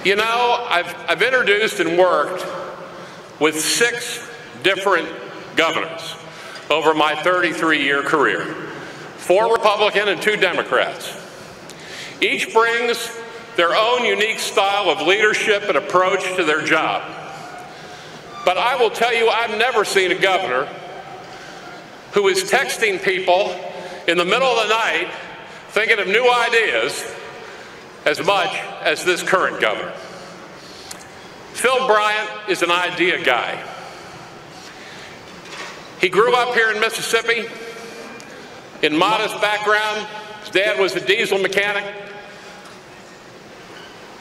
You know, I've introduced and worked with 6 different governors over my 33-year career, 4 Republican and 2 Democrats. Each brings their own unique style of leadership and approach to their job. But I will tell you, I've never seen a governor who is texting people in the middle of the night thinking of new ideas as much as this current governor. Phil Bryant is an idea guy. He grew up here in Mississippi in modest background. His dad was a diesel mechanic.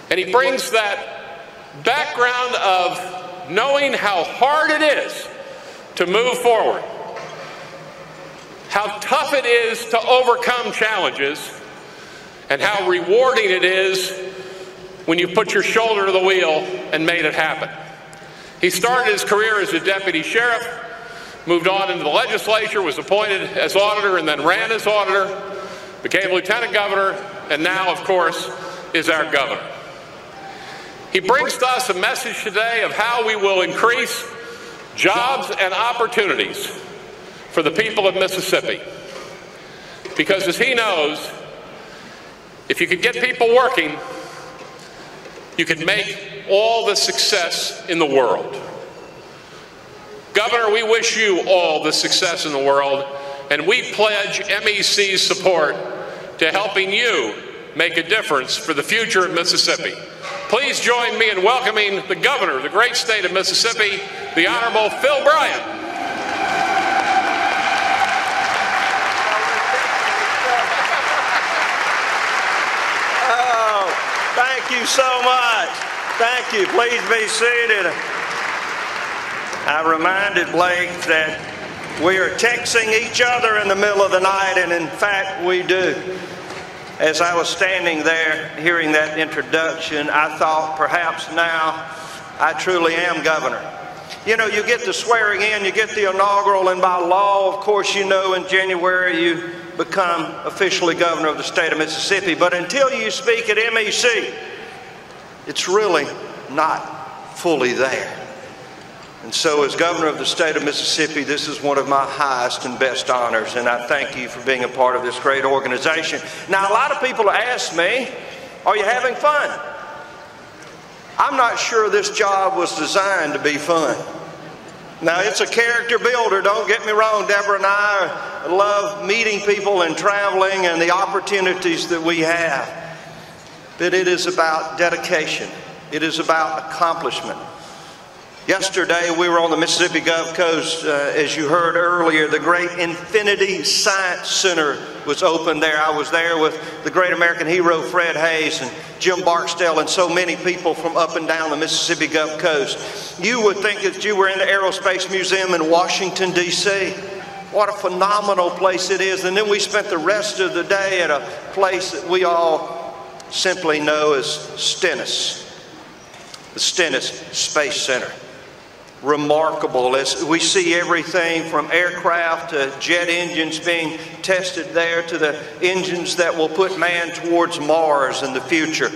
And he brings that background of knowing how hard it is to move forward, how tough it is to overcome challenges, and how rewarding it is when you put your shoulder to the wheel and made it happen. He started his career as a deputy sheriff, moved on into the legislature, was appointed as auditor, and then ran as auditor, became lieutenant governor, and now, of course, is our governor. He brings to us a message today of how we will increase jobs and opportunities for the people of Mississippi. Because as he knows, if you could get people working, you could make all the success in the world. Governor, we wish you all the success in the world, and we pledge MEC's support to helping you make a difference for the future of Mississippi. Please join me in welcoming the governor of the great state of Mississippi, the Honorable Phil Bryant. Oh, thank you so much. Thank you. Please be seated. I reminded Blake that we are texting each other in the middle of the night, and in fact we do. As I was standing there hearing that introduction, I thought perhaps now I truly am governor. You know, you get the swearing in, you get the inaugural, and by law, of course, you know in January you become officially governor of the state of Mississippi. But until you speak at MEC, it's really not fully there. And so as governor of the state of Mississippi, this is one of my highest and best honors, and I thank you for being a part of this great organization. Now, a lot of people ask me, are you having fun? I'm not sure this job was designed to be fun. Now, it's a character builder, don't get me wrong. Deborah and I love meeting people and traveling and the opportunities that we have. But it is about dedication. It is about accomplishment. Yesterday, we were on the Mississippi Gulf Coast. As you heard earlier, the great Infinity Science Center was opened there. I was there with the great American hero Fred Hayes and Jim Barksdale and so many people from up and down the Mississippi Gulf Coast. You would think that you were in the Aerospace Museum in Washington, D.C. What a phenomenal place it is. And then we spent the rest of the day at a place that we all simply know as Stennis, the Stennis Space Center. Remarkable as we see everything from aircraft to jet engines being tested there to the engines that will put man towards Mars in the future.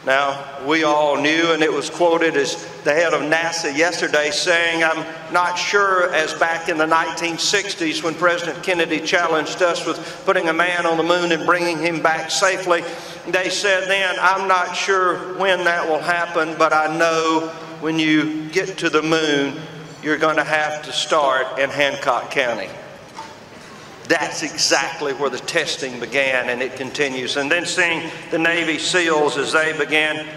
Now, we all knew, and it was quoted as the head of NASA yesterday saying, I'm not sure, as back in the 1960s when President Kennedy challenged us with putting a man on the moon and bringing him back safely. They said then, I'm not sure when that will happen, but I know when you get to the moon, you're going to have to start in Hancock County. That's exactly where the testing began, and it continues. And then seeing the Navy SEALs as they began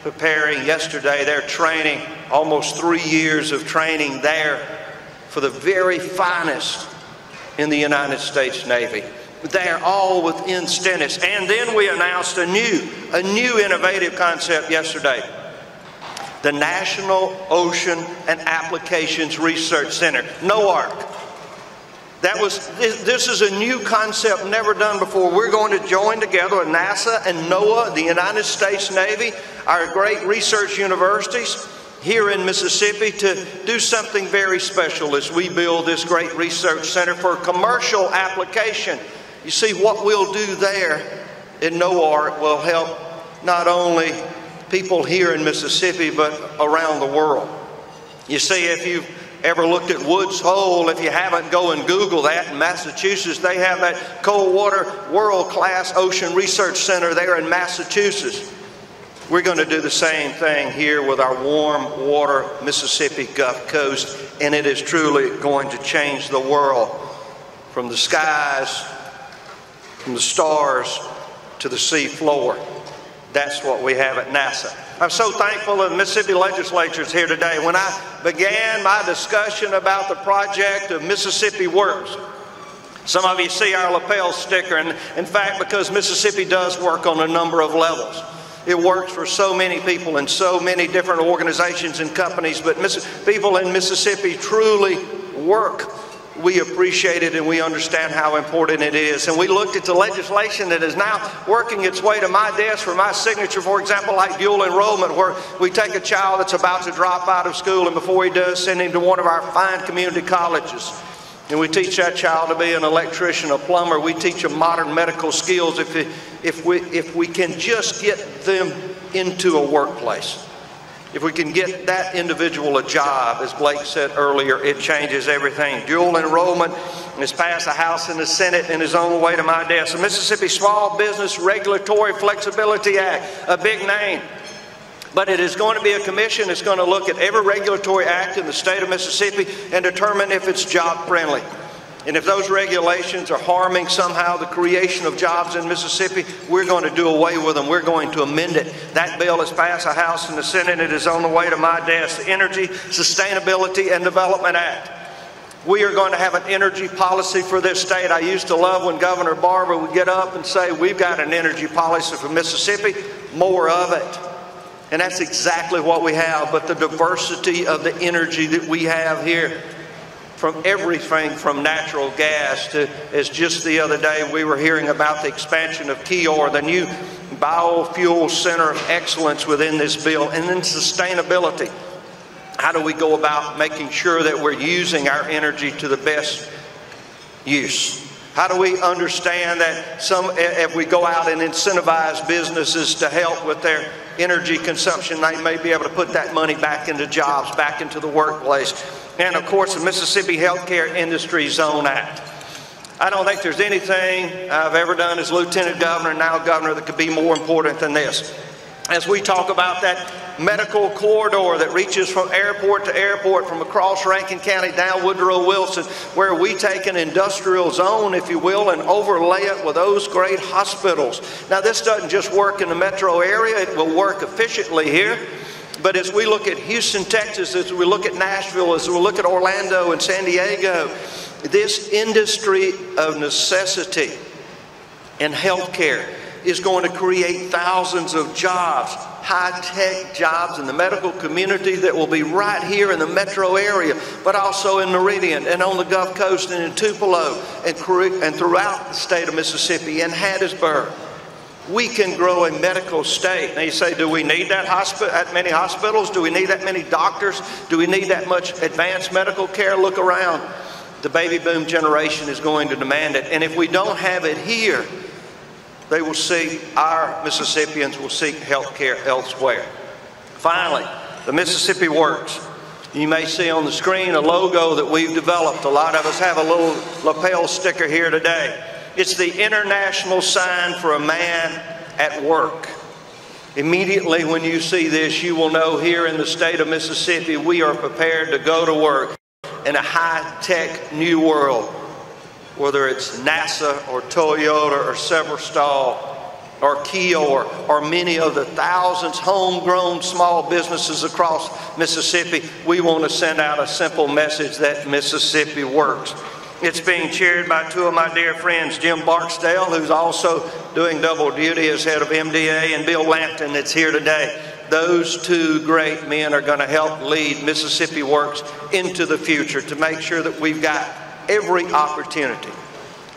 preparing yesterday, their training, almost 3 years of training there for the very finest in the United States Navy. They're all within Stennis. And then we announced a new innovative concept yesterday. The National Ocean and Applications Research Center, NOARC. This is a new concept never done before. We're going to join together with NASA and NOAA, the United States Navy, our great research universities here in Mississippi to do something very special as we build this great research center for commercial application. You see, what we'll do there in NOARC will help not only people here in Mississippi, but around the world. You see, if you've ever looked at Woods Hole, if you haven't, go and Google that. In Massachusetts, they have that Coldwater World-Class Ocean Research Center there in Massachusetts. We're going to do the same thing here with our warm water Mississippi Gulf Coast, and it is truly going to change the world from the skies, from the stars, to the sea floor. That's what we have at NASA. I'm so thankful that the Mississippi Legislature is here today. When I began my discussion about the project of Mississippi Works, some of you see our lapel sticker, and in fact, because Mississippi does work on a number of levels. It works for so many people in so many different organizations and companies, but people in Mississippi truly work. We appreciate it and we understand how important it is. And we looked at the legislation that is now working its way to my desk for my signature, for example, like dual enrollment, where we take a child that's about to drop out of school, and before he does, send him to one of our fine community colleges. And we teach that child to be an electrician, a plumber. We teach them modern medical skills if we can just get them into a workplace. If we can get that individual a job, as Blake said earlier, it changes everything. Dual enrollment has passed the House and the Senate and is on the way to my desk. The Mississippi Small Business Regulatory Flexibility Act, a big name. But it is going to be a commission that's going to look at every regulatory act in the state of Mississippi and determine if it's job friendly. And if those regulations are harming somehow the creation of jobs in Mississippi, we're going to do away with them. We're going to amend it. That bill has passed the House and the Senate. It is on the way to my desk. The Energy, Sustainability, and Development Act. We are going to have an energy policy for this state. I used to love when Governor Barber would get up and say, we've got an energy policy for Mississippi, more of it. And that's exactly what we have, but the diversity of the energy that we have here, from everything from natural gas to, as just the other day, we were hearing about the expansion of Keor, the new biofuel center of excellence within this bill, and then sustainability. How do we go about making sure that we're using our energy to the best use? How do we understand that if we go out and incentivize businesses to help with their energy consumption, they may be able to put that money back into jobs, back into the workplace. And of course, the Mississippi Healthcare Industry Zone Act. I don't think there's anything I've ever done as Lieutenant Governor and now Governor that could be more important than this. As we talk about that medical corridor that reaches from airport to airport, from across Rankin County down Woodrow Wilson, where we take an industrial zone, if you will, and overlay it with those great hospitals. Now, this doesn't just work in the metro area. It will work efficiently here. But as we look at Houston, Texas, as we look at Nashville, as we look at Orlando and San Diego, this industry of necessity in healthcare is going to create thousands of jobs, high-tech jobs in the medical community that will be right here in the metro area, but also in Meridian and on the Gulf Coast and in Tupelo and throughout the state of Mississippi and Hattiesburg. We can grow a medical state. Now you say, do we need that many hospitals? Do we need that many doctors? Do we need that much advanced medical care? Look around. The baby boom generation is going to demand it. And if we don't have it here, they will seek, our Mississippians will seek health care elsewhere. Finally, the Mississippi Works. You may see on the screen a logo that we've developed. A lot of us have a little lapel sticker here today. It's the international sign for a man at work. Immediately when you see this, you will know here in the state of Mississippi, we are prepared to go to work in a high-tech new world, whether it's NASA or Toyota or Severstal or Keor or many of the thousands homegrown small businesses across Mississippi. We want to send out a simple message that Mississippi works. It's being chaired by two of my dear friends, Jim Barksdale, who's also doing double duty as head of MDA, and Bill Lampton that's here today. Those two great men are going to help lead Mississippi Works into the future to make sure that we've got every opportunity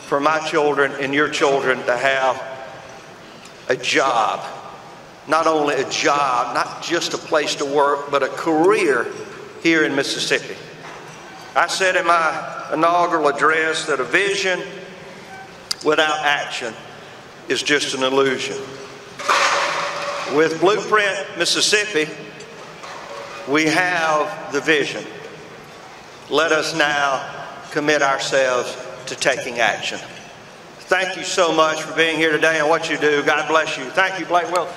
for my children and your children to have a job. Not only a job, not just a place to work, but a career here in Mississippi. I said in my inaugural address that a vision without action is just an illusion. With Blueprint Mississippi, we have the vision. Let us now commit ourselves to taking action. Thank you so much for being here today and what you do. God bless you. Thank you, Blake. Well.